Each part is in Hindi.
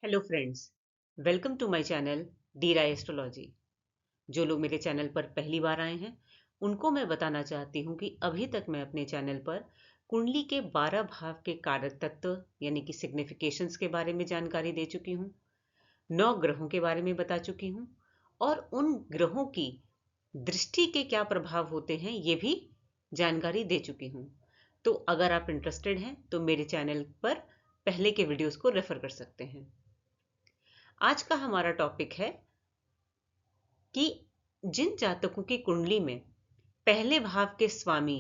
Hello friends, welcome to my channel डीरा एस्ट्रोलॉजी। जो लोग मेरे चैनल पर पहली बार आए हैं उनको मैं बताना चाहती हूँ कि अभी तक मैं अपने चैनल पर कुंडली के 12 भाव के कारक तत्व यानी कि सिग्निफिकेशंस के बारे में जानकारी दे चुकी हूँ, 9 ग्रहों के बारे में बता चुकी हूँ और उन ग्रहों की दृष्टि के क्या प्रभाव होते हैं ये भी जानकारी दे चुकी हूँ। तो अगर आप इंटरेस्टेड हैं तो मेरे चैनल पर पहले के वीडियोस को रेफर कर सकते हैं। आज का हमारा टॉपिक है कि जिन जातकों की कुंडली में पहले भाव के स्वामी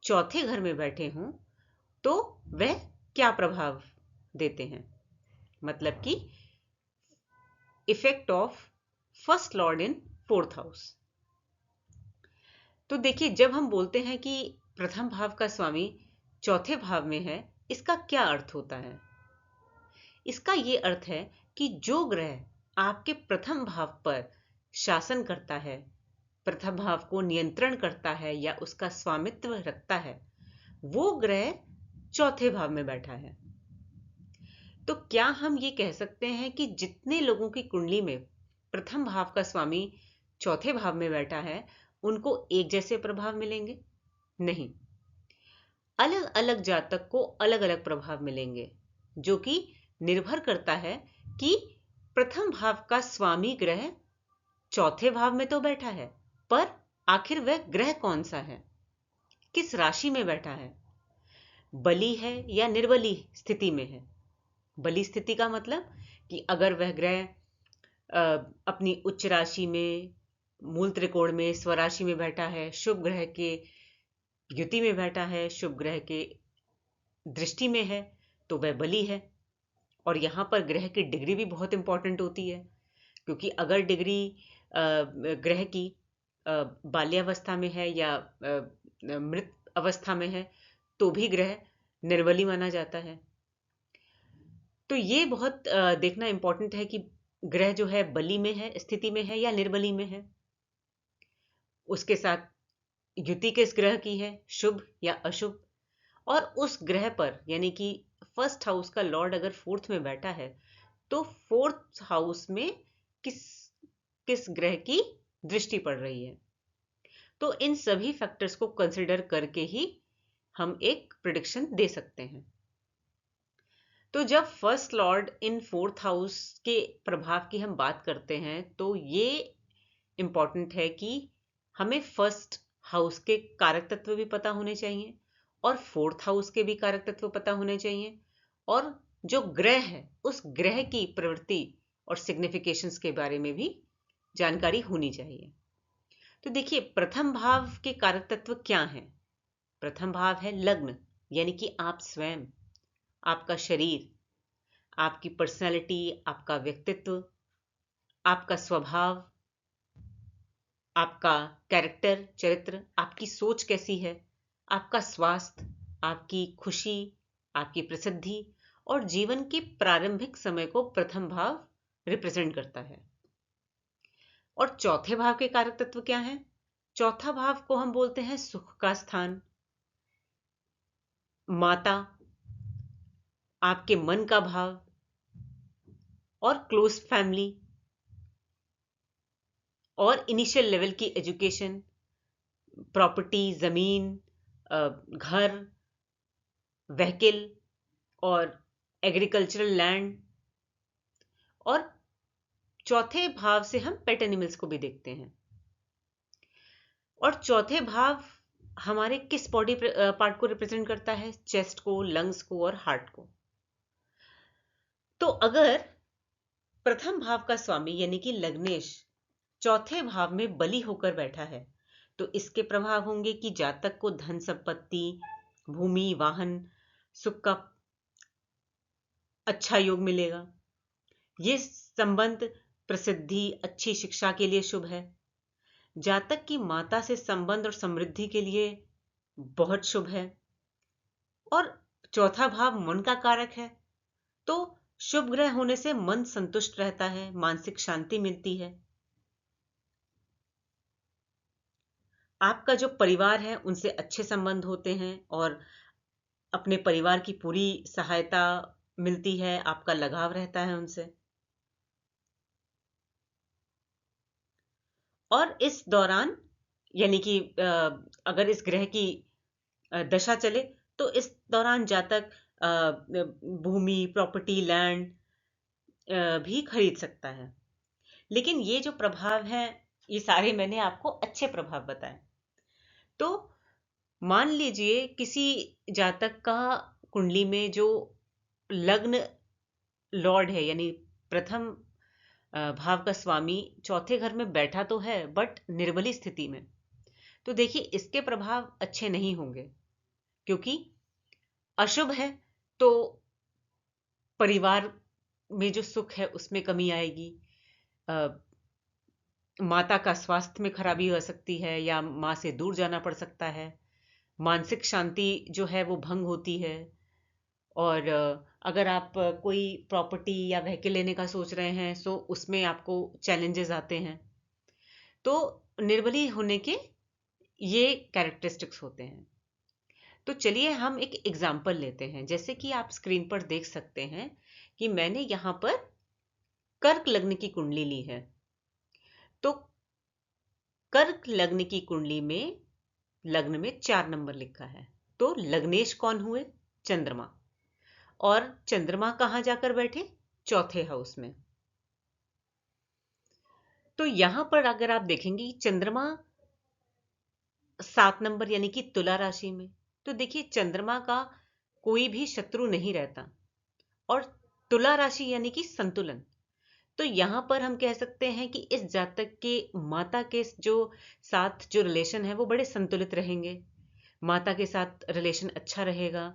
चौथे घर में बैठे हों तो वह क्या प्रभाव देते हैं, मतलब कि effect of first Lord in fourth house. तो देखिए, जब हम बोलते हैं कि प्रथम भाव का स्वामी चौथे भाव में है, इसका क्या अर्थ होता है? इसका यह अर्थ है कि जो ग्रह आपके प्रथम भाव पर शासन करता है, प्रथम भाव को नियंत्रण करता है या उसका स्वामित्व रखता है, वो ग्रह चौथे भाव में बैठा है। तो क्या हम ये कह सकते हैं कि जितने लोगों की कुंडली में प्रथम भाव का स्वामी चौथे भाव में बैठा है उनको एक जैसे प्रभाव मिलेंगे? नहीं, अलग अलग जातक को अलग अलग प्रभाव मिलेंगे, जो कि निर्भर करता है कि प्रथम भाव का स्वामी ग्रह चौथे भाव में तो बैठा है, पर आखिर वह ग्रह कौन सा है, किस राशि में बैठा है, बली है या निर्बली स्थिति में है। बली स्थिति का मतलब कि अगर वह ग्रह अपनी उच्च राशि में, मूल त्रिकोण में, स्वराशि में बैठा है, शुभ ग्रह के युति में बैठा है, शुभ ग्रह के दृष्टि में है, तो वह बली है। और यहां पर ग्रह की डिग्री भी बहुत इंपॉर्टेंट होती है, क्योंकि अगर डिग्री ग्रह की बाल्यावस्था में है या मृत अवस्था में है तो भी ग्रह निर्बली माना जाता है। तो ये बहुत देखना इंपॉर्टेंट है कि ग्रह जो है बली में है, स्थिति में है या निर्बली में है। उसके साथ युति किस ग्रह की है, शुभ या अशुभ, और उस ग्रह पर यानी कि फर्स्ट हाउस का लॉर्ड अगर फोर्थ में बैठा है तो फोर्थ हाउस में किस किस ग्रह की दृष्टि पड़ रही है। तो इन सभी फैक्टर्स को कंसिडर करके ही हम एक प्रिडिक्शन दे सकते हैं। तो जब first Lord in fourth house के प्रभाव की हम बात करते हैं तो ये इंपॉर्टेंट है कि हमें फर्स्ट हाउस के कारक तत्व भी पता होने चाहिए और फोर्थ हाउस के भी कारक तत्व पता होने चाहिए, और जो ग्रह है उस ग्रह की प्रवृत्ति और सिग्निफिकेशंस के बारे में भी जानकारी होनी चाहिए। तो देखिए, प्रथम भाव के कारक तत्व क्या हैं? प्रथम भाव है लग्न, यानी कि आप स्वयं, आपका शरीर, आपकी पर्सनालिटी, आपका व्यक्तित्व, आपका स्वभाव, आपका कैरेक्टर, चरित्र, आपकी सोच कैसी है, आपका स्वास्थ्य, आपकी खुशी, आपकी प्रसिद्धि और जीवन के प्रारंभिक समय को प्रथम भाव रिप्रेजेंट करता है। और चौथे भाव के कारक तत्व क्या हैं? चौथा भाव को हम बोलते हैं सुख का स्थान, माता, आपके मन का भाव और क्लोज फैमिली और इनिशियल लेवल की एजुकेशन, प्रॉपर्टी, जमीन, घर, व्हीकल और एग्रीकल्चरल लैंड। और चौथे भाव से हम पेट एनिमल्स को भी देखते हैं। और चौथे भाव हमारे किस बॉडी पार्ट को रिप्रेजेंट करता है? चेस्ट को, लंग्स को और हार्ट को। तो अगर प्रथम भाव का स्वामी यानी कि लग्नेश चौथे भाव में बली होकर बैठा है तो इसके प्रभाव होंगे कि जातक को धन संपत्ति, भूमि, वाहन, सुख का अच्छा योग मिलेगा। ये संबंध प्रसिद्धि, अच्छी शिक्षा के लिए शुभ है। जातक की माता से संबंध और समृद्धि के लिए बहुत शुभ है। और चौथा भाव मन का कारक है, तो शुभ ग्रह होने से मन संतुष्ट रहता है, मानसिक शांति मिलती है। आपका जो परिवार है उनसे अच्छे संबंध होते हैं और अपने परिवार की पूरी सहायता मिलती है, आपका लगाव रहता है उनसे। और इस दौरान यानी कि अगर इस ग्रह की दशा चले तो इस दौरान जातक भूमि, प्रॉपर्टी, लैंड भी खरीद सकता है। लेकिन ये जो प्रभाव हैं, ये सारे मैंने आपको अच्छे प्रभाव बताए। तो मान लीजिए किसी जातक का कुंडली में जो लग्न लॉर्ड है, यानी प्रथम भाव का स्वामी चौथे घर में बैठा तो है बट निर्बली स्थिति में, तो देखिए इसके प्रभाव अच्छे नहीं होंगे, क्योंकि अशुभ है। तो परिवार में जो सुख है उसमें कमी आएगी, अ, माता का स्वास्थ्य में खराबी हो सकती है या माँ से दूर जाना पड़ सकता है, मानसिक शांति जो है वो भंग होती है। और अगर आप कोई प्रॉपर्टी या व्हीकल लेने का सोच रहे हैं तो उसमें आपको चैलेंजेस आते हैं। तो निर्बली होने के ये कैरेक्टरिस्टिक्स होते हैं। तो चलिए हम एक एग्जाम्पल लेते हैं। जैसे कि आप स्क्रीन पर देख सकते हैं कि मैंने यहां पर कर्क लग्न की कुंडली ली है। तो कर्क लग्न की कुंडली में लग्न में 4 नंबर लिखा है। तो लग्नेश कौन हुए? चंद्रमा। और चंद्रमा कहां जाकर बैठे? चौथे हाउस में। तो यहां पर अगर आप देखेंगे चंद्रमा 7 नंबर यानी कि तुला राशि में, तो देखिए चंद्रमा का कोई भी शत्रु नहीं रहता। और तुला राशि यानी कि संतुलन। तो यहां पर हम कह सकते हैं कि इस जातक के माता के जो साथ जो रिलेशन है वो बड़े संतुलित रहेंगे, माता के साथ रिलेशन अच्छा रहेगा।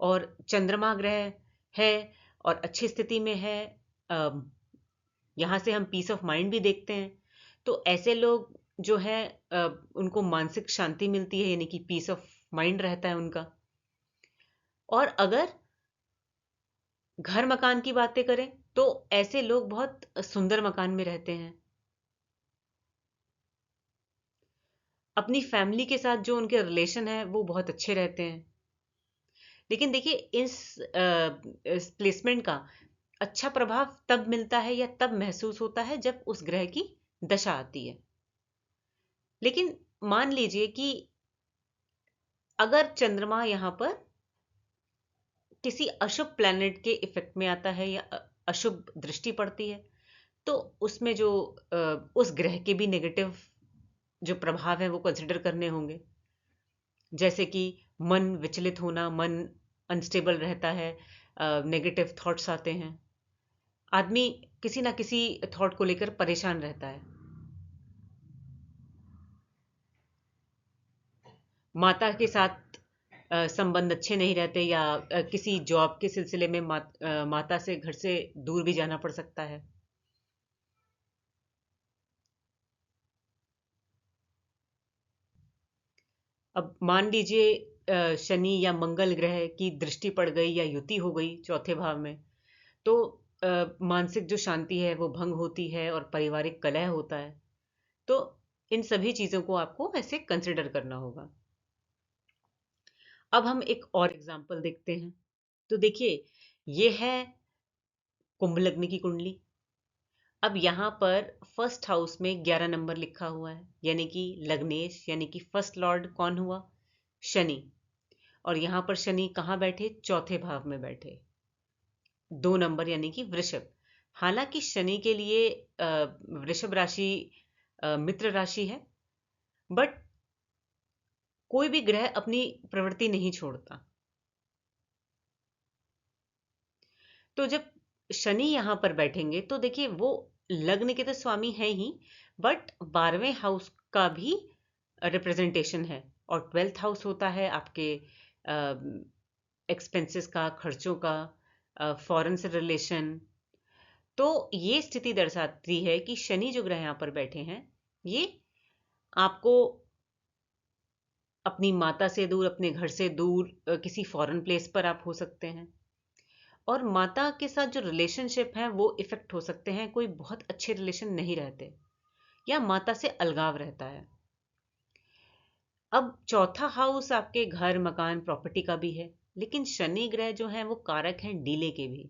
और चंद्रमा ग्रह है और अच्छी स्थिति में है, यहां से हम पीस ऑफ माइंड भी देखते हैं। तो ऐसे लोग जो है उनको मानसिक शांति मिलती है, यानी कि पीस ऑफ माइंड रहता है उनका। और अगर घर मकान की बातें करें तो ऐसे लोग बहुत सुंदर मकान में रहते हैं, अपनी फैमिली के साथ जो उनके रिलेशन है वो बहुत अच्छे रहते हैं। लेकिन देखिए इस प्लेसमेंट का अच्छा प्रभाव तब मिलता है या तब महसूस होता है जब उस ग्रह की दशा आती है। लेकिन मान लीजिए कि अगर चंद्रमा यहां पर किसी अशुभ प्लैनेट के इफेक्ट में आता है या अशुभ दृष्टि पड़ती है, तो उसमें जो उस ग्रह के भी नेगेटिव जो प्रभाव है वो कंसिडर करने होंगे। जैसे कि मन विचलित होना, मन अनस्टेबल रहता है, नेगेटिव थॉट्स आते हैं, आदमी किसी ना किसी थॉट को लेकर परेशान रहता है, माता के साथ संबंध अच्छे नहीं रहते, या किसी जॉब के सिलसिले में माता से घर से दूर भी जाना पड़ सकता है। अब मान लीजिए शनि या मंगल ग्रह की दृष्टि पड़ गई या युति हो गई चौथे भाव में, तो मानसिक जो शांति है वो भंग होती है और पारिवारिक कलह होता है। तो इन सभी चीजों को आपको ऐसे कंसिडर करना होगा। अब हम एक और एग्जांपल देखते हैं। तो देखिए ये है कुंभ लग्न की कुंडली। अब यहां पर फर्स्ट हाउस में 11 नंबर लिखा हुआ है, यानी कि लग्नेश, यानी कि फर्स्ट लॉर्ड कौन हुआ? शनि। और यहां पर शनि कहां बैठे? चौथे भाव में बैठे, 2 नंबर यानी कि वृषभ। हालांकि शनि के लिए वृषभ राशि मित्र राशि है, बट कोई भी ग्रह अपनी प्रवृत्ति नहीं छोड़ता। तो जब शनि यहां पर बैठेंगे तो देखिए वो लग्न के तो स्वामी है ही, बट 12वें हाउस का भी रिप्रेजेंटेशन है। और 12th हाउस होता है आपके एक्सपेंसेस का, खर्चों का, फॉरेन से रिलेशन। तो ये स्थिति दर्शाती है कि शनि जो ग्रह यहां पर बैठे हैं, ये आपको अपनी माता से दूर, अपने घर से दूर, किसी फॉरेन प्लेस पर आप हो सकते हैं। और माता के साथ जो रिलेशनशिप है वो इफेक्ट हो सकते हैं, कोई बहुत अच्छे रिलेशन नहीं रहते या माता से अलगाव रहता है। अब चौथा हाउस आपके घर, मकान, प्रॉपर्टी का भी है, लेकिन शनि ग्रह जो है वो कारक हैं डीले के भी।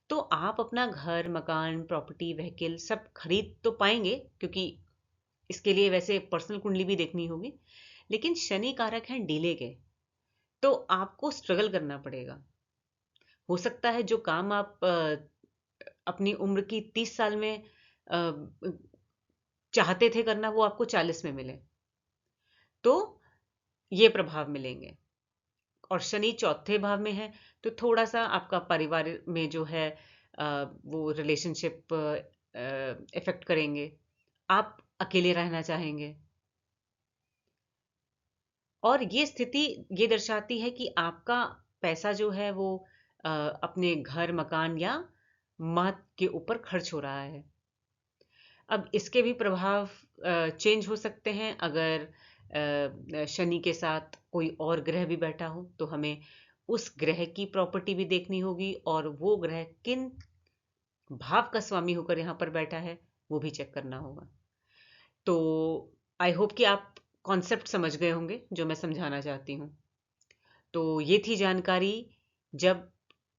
तो आप अपना घर, मकान, प्रॉपर्टी, व्हीकल सब खरीद तो पाएंगे, क्योंकि इसके लिए वैसे पर्सनल कुंडली भी देखनी होगी, लेकिन शनि कारक हैं डीले के, तो आपको स्ट्रगल करना पड़ेगा। हो सकता है जो काम आप अपनी उम्र की 30 साल में चाहते थे करना, वो आपको 40 में मिले, तो ये प्रभाव मिलेंगे। और शनि चौथे भाव में है, तो थोड़ा सा आपका परिवार में जो है वो रिलेशनशिप इफेक्ट करेंगे। आप अकेले रहना चाहेंगे। और ये स्थिति ये दर्शाती है कि आपका पैसा जो है वो अपने घर, मकान या महत के ऊपर खर्च हो रहा है। अब इसके भी प्रभाव चेंज हो सकते हैं। अगर शनि के साथ कोई और ग्रह भी बैठा हो, तो हमें उस ग्रह की प्रॉपर्टी भी देखनी होगी, और वो ग्रह किन भाव का स्वामी होकर यहाँ पर बैठा है वो भी चेक करना होगा। तो आई होप कि आप कॉन्सेप्ट समझ गए होंगे जो मैं समझाना चाहती हूँ। तो ये थी जानकारी जब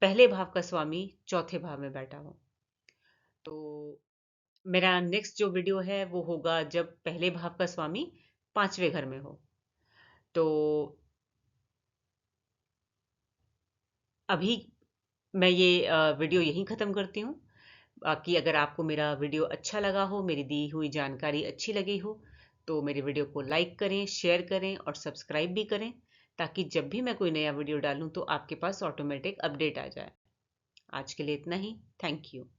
पहले भाव का स्वामी चौथे भाव में बैठा हो। तो मेरा नेक्स्ट जो वीडियो है वो होगा जब पहले भाव का स्वामी पांचवें घर में हो। तो अभी मैं ये वीडियो यहीं ख़त्म करती हूँ। बाकी अगर आपको मेरा वीडियो अच्छा लगा हो, मेरी दी हुई जानकारी अच्छी लगी हो, तो मेरे वीडियो को लाइक करें, शेयर करें और सब्सक्राइब भी करें, ताकि जब भी मैं कोई नया वीडियो डालूं तो आपके पास ऑटोमेटिक अपडेट आ जाए। आज के लिए इतना ही। Thank you.